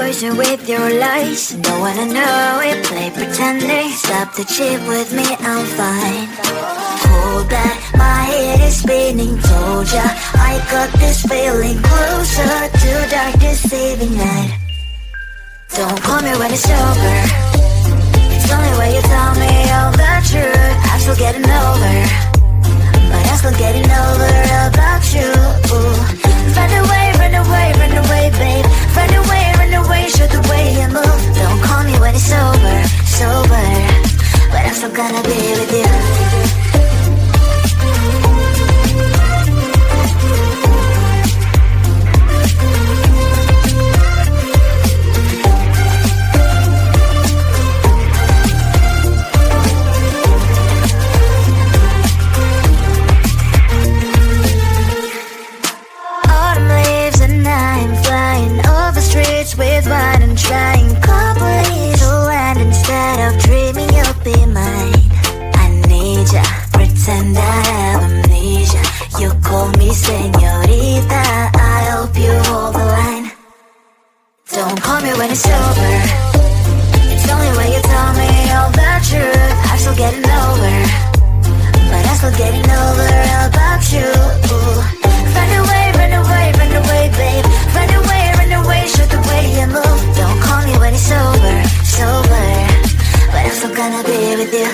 poison with your lies. Don't wanna know it, play pretending. Stop the cheat with me, I'm fine. Hold back, my head is spinning. Told ya, I got this feeling. Closer to dark deceiving night. Don't call me when it's over. It's only when you tell me all the truth. I'm still getting over, but I'm still getting over about you. Run away, run away, run away, babe. Run away, show the way you move. Don't call me when it's over, sober, but I'm still gonna be with you. With what I'm trying, complete to land instead of dreaming you'll be mine. I need ya, pretend I have amnesia. You call me señorita, I hope you hold the line. Don't call me when it's over. It's only when you tell me all the truth. I'm still getting over, but I'm still getting over about you. Run away, run away, run away, babe. Run away, show the way you move. Don't call me when it's over, sober, but I'm still gonna be with you.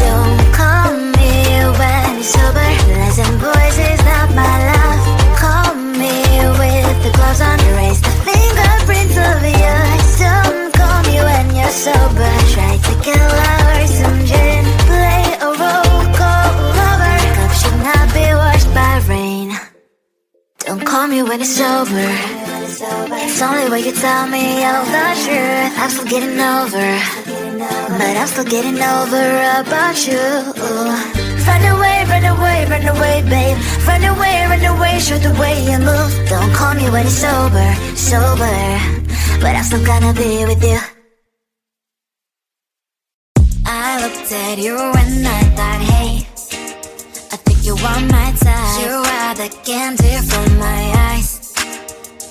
Don't call me when it's over. Lies and boys is not my love. Call me with the gloves on. Erase the fingerprints of yours. Don't call me when you're sober. Try to get lower, some gin. Play a role, call lover. Cup should not be washed by rain. Don't call me when it's over. It's only when you tell me all the truth. I'm still getting over, but I'm still getting over about you. Run away, run away, run away, babe. Run away, show the way you move. Don't call me when it's over, sober, but I'm still gonna be with you. I looked at you and I thought, hey, I think you are my type. You are the candy from my eyes,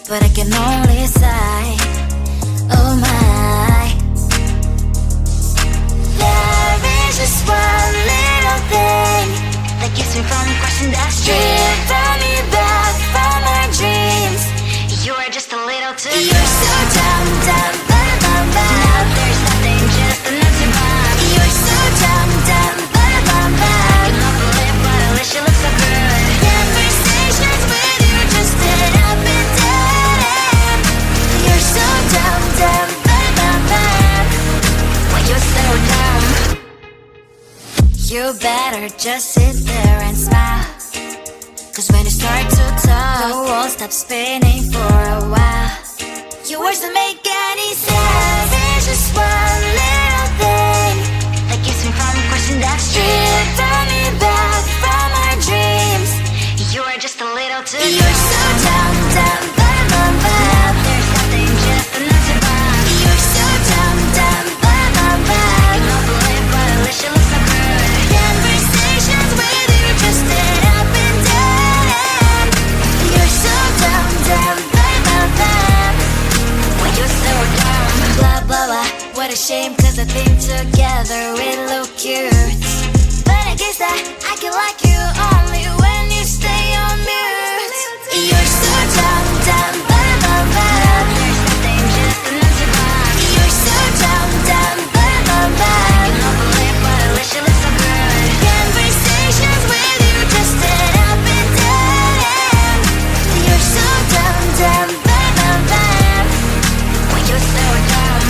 but I can only sigh, oh my. There is just one little thing that keeps me from crossing that street. Drive me back from my dreams. You are just a little too young. You're so dumb, dumb, bum, bum, bum. Now there's nothing, just enough to bomb. You're so dumb, dumb, bum, bum, bum. You love to live, but at least you look so good. Conversations with you just end up in dead. You're so dumb, dumb, bum, bum, bum. Why you're so dumb? You better just sit there and smile, cause when you start to talk, the world stops spinning for a while. Your words don't make any sense. There's just one little thing that keeps me from crossing that street. Turn me back from my dreams. You are just a little too young. You're so dumb, dumb, bum, bum, bum. There's nothing, just enough to bomb. You're so dumb, dumb, bum, bum, bum. You don't believe, but at least you look so good. Conversations with you just end up in dead end. You're so dumb, dumb, bum, bum, bum. When you're so dumb. Blah, blah, blah. What a shame, cause I think together we look cute. But I guess that I can like you only when you stay on mute. You're so dumb, dumb, bum, bum, bum. There's nothing, just enough to bomb. You're so dumb, dumb, bum, bum, bum. You don't believe, but at least you look so good. Conversations with you just end up in dead end. You're so dumb, dumb, bum, bum, bum. When you're so dumb.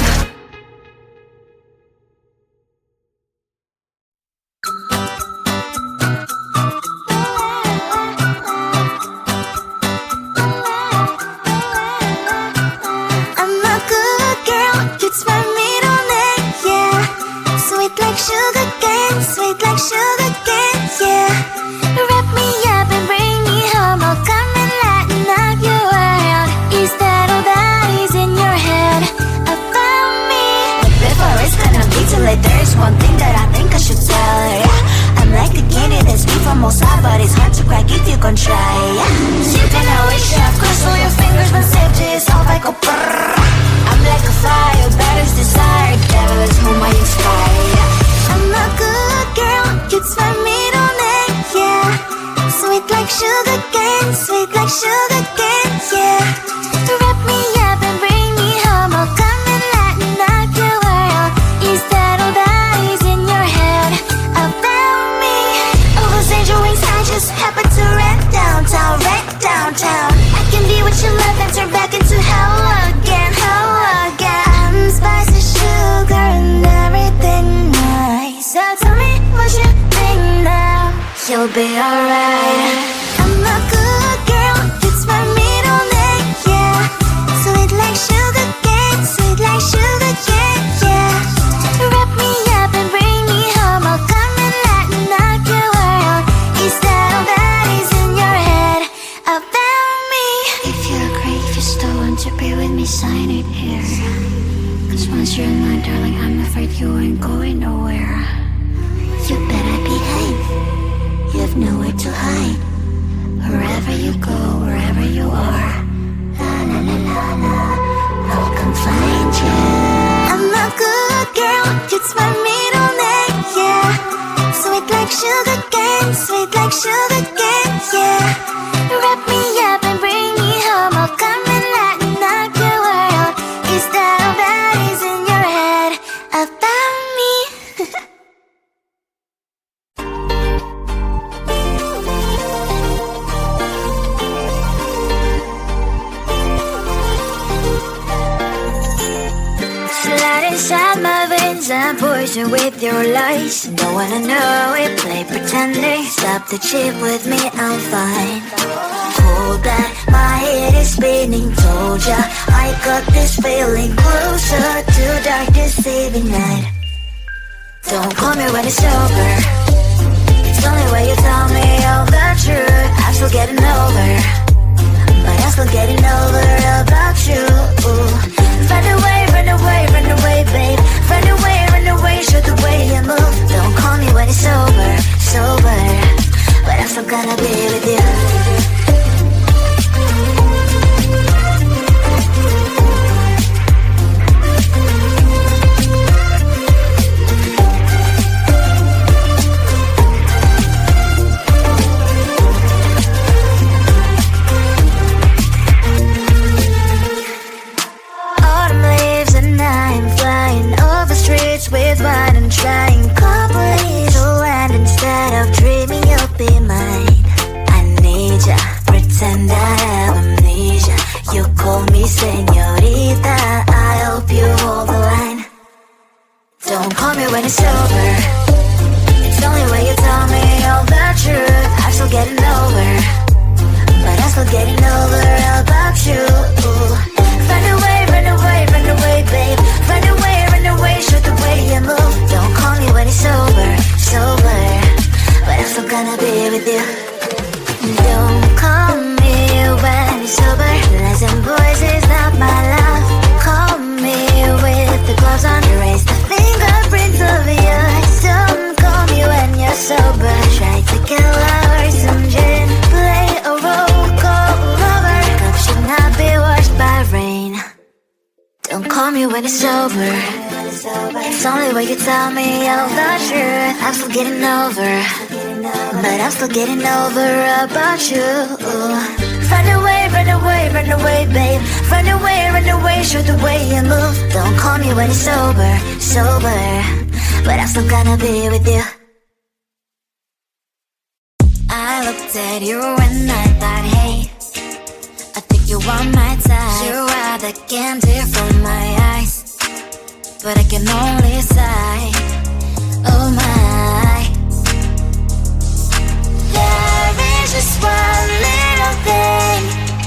Sugar cane, sweet like sugar cane, yeah. Wrap me up and bring me home. I'll come and lighten up your world. Is that all that is in your head about me? But before it's gonna be too late, there's one thing that I think I should tell her, yeah. I'm like the candy that's made from Mosa, but it's hard to crack if you can try, yeah. You can always shove, cross all your fingers when safety is off. I go brrrr. like a fire, battles desire, devil is whom I inspire, yeah. I'm a good girl, it's my middle name, yeah. Sweet like sugar cane, sweet like sugar cane, yeah. Wrap me up and bring me home, I'll come and lighten up your world. Is that all that is in your head about me? All those angel wings I just happen to wreck downtown, wreck downtown. I can be what you love and turn back into hell again, hell again. Spicy sugar and everything nice. So tell me what you think now. You'll be alright. I'm a good girl, it's my middle name, yeah. Sweet like sugar cane, sweet like sugar cane, yeah. Wrap me up and bring me home, I'll come and lighten up your world. Is that all that is in your head about me? If you agree, if you still want to be with me, sign it here. Cause once you're mine, darling, I'm afraid you ain't going nowhere. You better behave, you have nowhere to hide. Wherever you go, wherever you are, la la la la la, I'll come find you. I'm a good girl, it's my middle name, yeah. Sweet like sugar cane, sweet like sugar cane, yeah. Wrap me up and bring me home, I'll come and lighten up your world. Is that all that is in your head about me? Slide inside my veins and poison with your lies. Don't wanna know it, play pretending. Stop the chip with me, I'm fine. Hold back, my head is spinning. Told ya, I got this feeling closer to dark deceiving night. Don't call me when it's over. It's only when you tell me all the truth. I'm still getting over, but I'm still getting over about you. Run away, run away, run away, babe. Run away, show the way you move. Don't call me when it's over, sober, but I'm still gonna be with you. With wine and trying complete to land. Instead of dreaming you'll be mine, I need ya, pretend I have amnesia. You call me señorita, I hope you hold the line. Don't call me when it's over. It's only when you tell me all the truth. I'm still getting over, but I'm still getting over about you. Run away, run away, run away, babe. Run away, show the way you move. Don't call me when it's over, sober, but I'm still gonna be with you. Don't call me when it's over. Listen, boys, is not my love. Call me with the gloves on. Erase the fingerprints of your eyes. Don't call me when you're sober. Try to kill our some gin. Play a role called lover. Cup should not be washed by rain. Don't call me when it's over. It's only when you tell me all the truth. I'm still getting over, but I'm still getting over about you. Run away, run away, run away, babe. Run away, show the way you move. Don't call me when it's over, sober, but I'm still gonna be with you. I looked at you and I thought, hey, I think you want my type. You are the candy from my eyes, but I can only sigh, oh my. There is just one little thing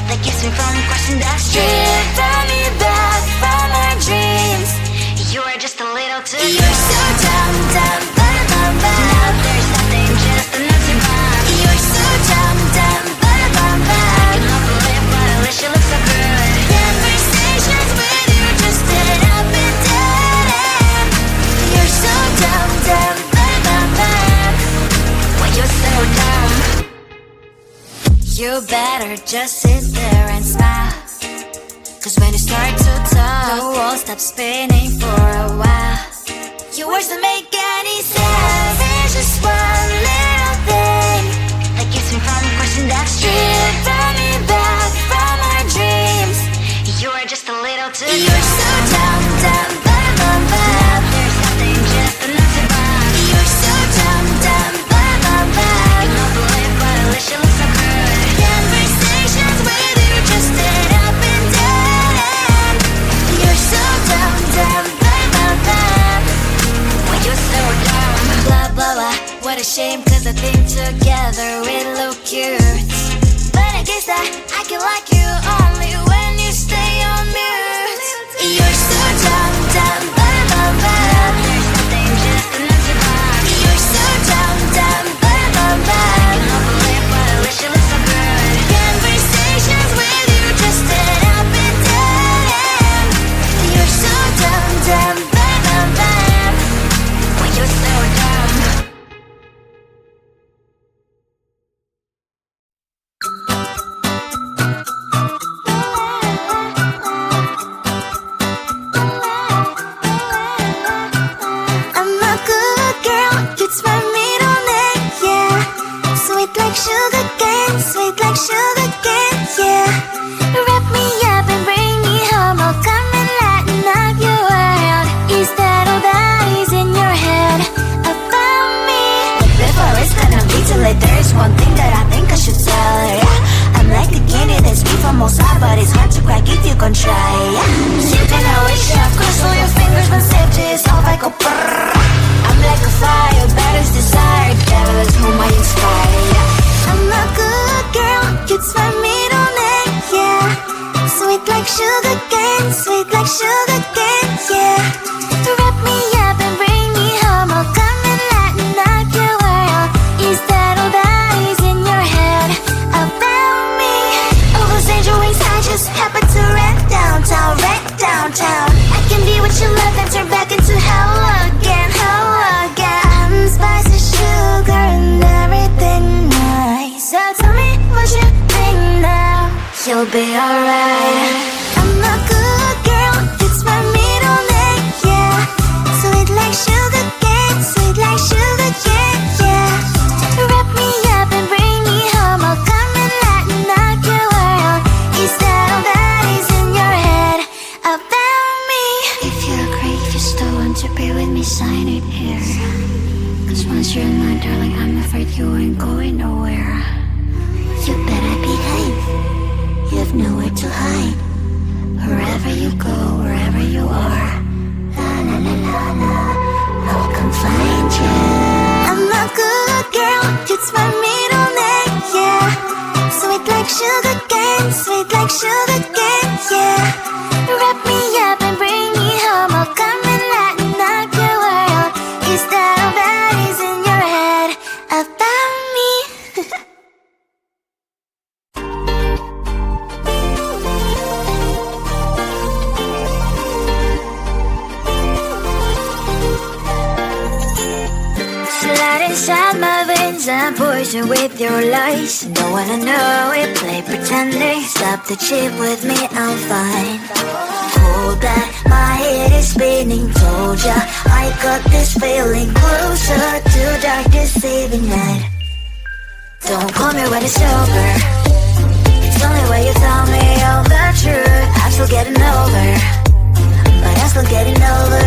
that keeps me from crossing that street. Drive me back from my dreams. You are just a little too good. You're so dumb, dumb, but now there's nothing, just an empty bomb. You're so dumb, dumb, but I cannot believe, but I wish you look so good. Conversations with you just end up in dead end. You're so dumb, dumb, but when you're so dumb, you better just sit there and smile. Cause when you start to talk, the world stops spinning for a while. Your words don't make any sense. There's just one little thing that keeps me from questioning that's driven me back from our dreams. You're just a little too young. You're so dumb, dumb, bum, bum, bum. There's nothing just enough to bomb. You're so dumb, dumb, bum, bum, bum. You don't believe, but at least you look so good. Conversations with you just end up in dead end. You're so dumb, dumb, bum, bum, bum. When you're so dumb. Blah, blah, blah. What a shame, cause I think together we look cute. But I guess that I can like you only when you stay on mute. You're so dumb, dumb, bum, bum, bum. There's nothing just enough to bomb. You're so dumb, dumb, bum, bum, bum. You don't believe, but at least you look so good. Conversations with you just end up in dead end. You're so dumb, dumb, bum, bum, bum. When you're so dumb. I'm a good girl, it's my middle name, yeah. Sweet like sugar cane, sweet like sugar cane, yeah. Wrap me up and bring me home, I'll come and lighten up your world. Is that all that is in your head about me? But before it's gonna be too late, there's one thing that I think I should tell her, yeah. I'm like the candy that's sweet from outside, but it's hard to crack if you can try, yeah. You can always shove, cross all your fingers when safety is off, I go brrrr. I'm like a fire, batter's desire, devil is whom I inspire, yeah. I'm a good girl, it's my middle name, yeah. Sweet like sugar cane, sweet like sugar cane, yeah. Wrap me up and bring me home, I'll come and lighten up your world. Is that all that is in your head about me? Oh, those angel wings, I just happen to wreck downtown, wreck downtown. I can be what you love and turn back into hell again, hell again. I'm spicy sugar and everything nice. So tell me what you think now. You'll be alright. I'm a good girl, it's my middle name, yeah. Sweet like sugar cane, sweet like sugar cane, yeah. Wrap me up and bring me home, I'll come and lighten up your world. Is that all that is in your head about me? If you agree, just don't want to be with me, sign it here. Cause once you're in line, darling, I'm afraid you ain't going nowhere. You better behave, you have nowhere to hide. Wherever you go, wherever you are, la la la la la, I'll come find you. I'm a good girl, it's my middle name, yeah. Sweet like sugar cane, sweet like sugar cane, yeah. Wrap me up and bring me home, I'll come and lighten up your world. Is that all that is in your head about me? Slide inside my veins and poison with your lies. Don't wanna know it, play pretending. Stop the chip with me, I'm fine. Hold back, my head is spinning. Told ya, I got this feeling closer to dark deceiving night. Don't call me when it's over. It's only when you tell me all the truth. I'm still getting over, but I'm still getting over